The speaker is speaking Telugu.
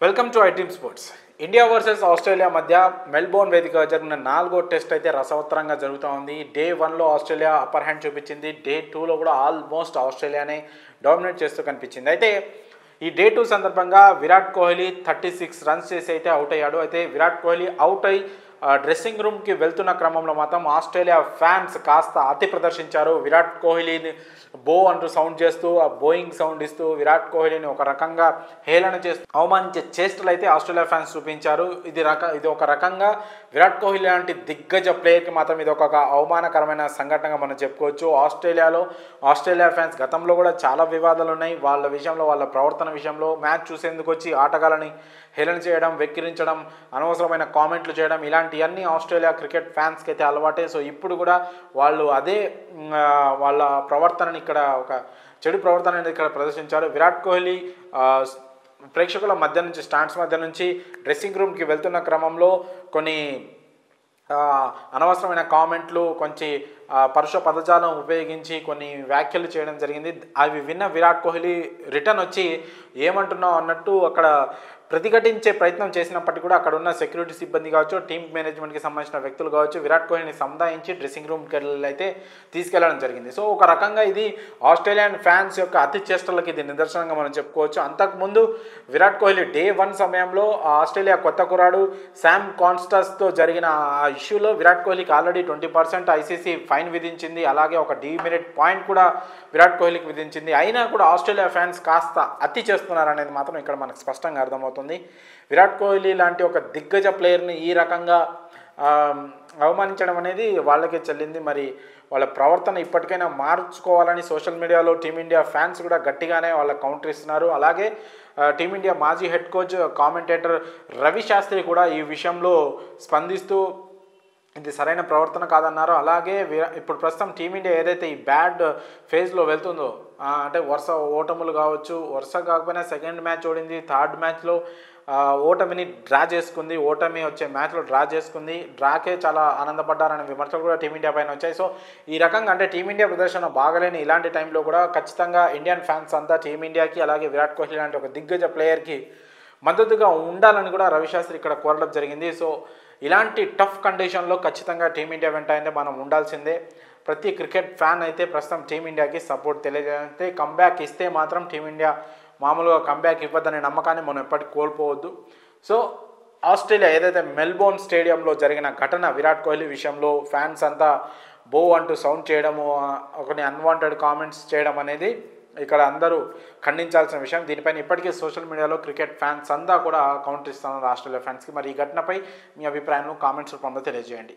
Welcome to I team sports. India versus Australia మధ్య మెల్బోర్న్ వేదికగా జరిగిన 4వ టెస్ట్ అయితే రసవత్తరంగా జరుగుతూ ఉంది. డే 1లో ఆస్ట్రేలియా అప్పర్ హ్యాండ్ చూపించింది. డే 2లో కూడా ఆల్మోస్ట్ ఆస్ట్రేలియానే డామినేట్ చేస్తూ కనిపించింది. అయితే ఈ డే 2 సందర్భంగా విరాట్ కోహ్లీ 36 రన్స్ చేసి అయితే అవుట్ అయ్యాడు. అయితే విరాట్ కోహ్లీ అవుట్ అయి డ్రెస్సింగ్ రూమ్కి వెళ్తున్న క్రమంలో మాత్రం ఆస్ట్రేలియా ఫ్యాన్స్ కాస్త అతి ప్రదర్శించారు. విరాట్ కోహ్లీని బో అంటూ సౌండ్ చేస్తూ ఆ బోయింగ్ సౌండ్ ఇస్తూ విరాట్ కోహ్లీని ఒక రకంగా హేళన చేస్తూ అవమానించే చేష్టలు అయితే ఆస్ట్రేలియా ఫ్యాన్స్ చూపించారు. ఇది ఒక రకంగా విరాట్ కోహ్లీ లాంటి దిగ్గజ ప్లేయర్కి మాత్రం ఇది ఒక అవమానకరమైన సంఘటనగా మనం చెప్పుకోవచ్చు. ఆస్ట్రేలియా ఫ్యాన్స్ గతంలో కూడా చాలా వివాదాలు ఉన్నాయి. వాళ్ళ విషయంలో, వాళ్ళ ప్రవర్తన విషయంలో మ్యాచ్ చూసేందుకు వచ్చి ఆటగాళ్ళని హేళన చేయడం, వెక్కిరించడం, అనవసరమైన కామెంట్లు చేయడం, ఇలాంటివన్నీ ఆస్ట్రేలియా క్రికెట్ ఫ్యాన్స్కి అయితే అలవాటే. సో ఇప్పుడు కూడా వాళ్ళు అదే వాళ్ళ ప్రవర్తనని ఇక్కడ ఒక చెడు ప్రవర్తన అనేది ఇక్కడ ప్రదర్శించారు. విరాట్ కోహ్లీ ప్రేక్షకుల మధ్య నుంచి, స్టాండ్స్ మధ్య నుంచి డ్రెస్సింగ్ రూమ్కి వెళ్తున్న క్రమంలో కొన్ని అనవసరమైన కామెంట్లు, కొంచెం పరుష పదజాలం ఉపయోగించి కొన్ని వ్యాఖ్యలు చేయడం జరిగింది. అవి విన్న విరాట్ కోహ్లీ రిటర్న్ వచ్చి ఏమంటున్నావు అన్నట్టు అక్కడ ప్రతిఘటించే ప్రయత్నం చేసినప్పటికీ కూడా అక్కడ ఉన్న సెక్యూరిటీ సిబ్బంది కావచ్చు, టీమ్ మేనేజ్మెంట్కి సంబంధించిన వ్యక్తులు కావచ్చు, విరాట్ కోహ్లీని సముదాయించి డ్రెస్సింగ్ రూమ్కి అయితే తీసుకెళ్లడం జరిగింది. సో ఒక రకంగా ఇది ఆస్ట్రేలియన్ ఫ్యాన్స్ యొక్క అతి చేష్టలకి ఇది నిదర్శనంగా మనం చెప్పుకోవచ్చు. అంతకుముందు విరాట్ కోహ్లీ డే 1 సమయంలో ఆస్ట్రేలియా కొత్త కురాడు శామ్ కాన్స్టాస్తో జరిగిన ఆ ఇష్యూలో విరాట్ కోహ్లీకి ఆల్రెడీ 20% ఐసీసీ ఫైన్ విధించింది. అలాగే ఒక డీమెరిట్ పాయింట్ కూడా విరాట్ కోహ్లీకి విధించింది. అయినా కూడా ఆస్ట్రేలియా ఫ్యాన్స్ కాస్త అతి చేస్తున్నారు అనేది మాత్రం ఇక్కడ మనకు స్పష్టంగా అర్థమవుతుంది. విరాట్ కోహ్లీ లాంటి ఒక దిగ్గజ ప్లేయర్ని ఈ రకంగా అవమానించడం అనేది వాళ్ళకే చెల్లింది. మరి వాళ్ళ ప్రవర్తన ఇప్పటికైనా మార్చుకోవాలని సోషల్ మీడియాలో టీమిండియా ఫ్యాన్స్ కూడా గట్టిగానే వాళ్ళకి కౌంటర్ ఇస్తున్నారు. అలాగే టీమిండియా మాజీ head coach, commentator Ravi Shastri కూడా ఈ విషయంలో స్పందిస్తూ ఇది సరైన ప్రవర్తన కాదన్నారు. అలాగే ఇప్పుడు ప్రస్తుతం టీమిండియా ఏదైతే ఈ బ్యాడ్ ఫేజ్లో వెళ్తుందో, అంటే వరుస ఓటములు కావచ్చు, వరుస కాకపోయినా సెకండ్ మ్యాచ్ ఓడింది, థర్డ్ మ్యాచ్లో ఓటమిని డ్రా చేసుకుంది, ఓటమి వచ్చే మ్యాచ్లో డ్రా చేసుకుంది, డ్రాకే చాలా ఆనందపడ్డారనే విమర్శలు కూడా టీమిండియా పైన వచ్చాయి. సో ఈ రకంగా అంటే టీమిండియా ప్రదర్శన బాగలేని ఇలాంటి టైంలో కూడా ఖచ్చితంగా ఇండియన్ ఫ్యాన్స్ అంతా టీమిండియాకి, అలాగే విరాట్ కోహ్లీ లాంటి ఒక దిగ్గజ ప్లేయర్కి మద్దతుగా ఉండాలని కూడా రవిశాస్త్రి ఇక్కడ కోరడం జరిగింది. సో ఇలాంటి టఫ్ కండిషన్లో ఖచ్చితంగా టీమిండియా వెంట అయితే మనం ఉండాల్సిందే. ప్రతి క్రికెట్ ఫ్యాన్ అయితే ప్రస్తుతం టీమిండియాకి సపోర్ట్ తెలియజేయాలంటే, కంబ్యాక్ ఇస్తే మాత్రం టీమిండియా మామూలుగా కంబ్యాక్ ఇవ్వద్దనే నమ్మకాన్ని మనం ఎప్పటికీ కోల్పోవద్దు. సో ఆస్ట్రేలియా ఏదైతే మెల్బోర్న్ స్టేడియంలో జరిగిన ఘటన, విరాట్ కోహ్లీ విషయంలో ఫ్యాన్స్ అంతా బో అంటూ సౌండ్ చేయడము, కొన్ని అన్వాంటెడ్ కామెంట్స్ చేయడం అనేది ఇక్కడ అందరూ ఖండించాల్సిన విషయం. దీనిపైన ఇప్పటికీ సోషల్ మీడియాలో క్రికెట్ ఫ్యాన్స్ అంతా కూడా కౌంటర్ ఇస్తున్నారు ఆస్ట్రేలియా ఫ్యాన్స్కి. మరి ఈ ఘటనపై మీ అభిప్రాయాలను కామెంట్స్ రూపంలో తెలియజేయండి.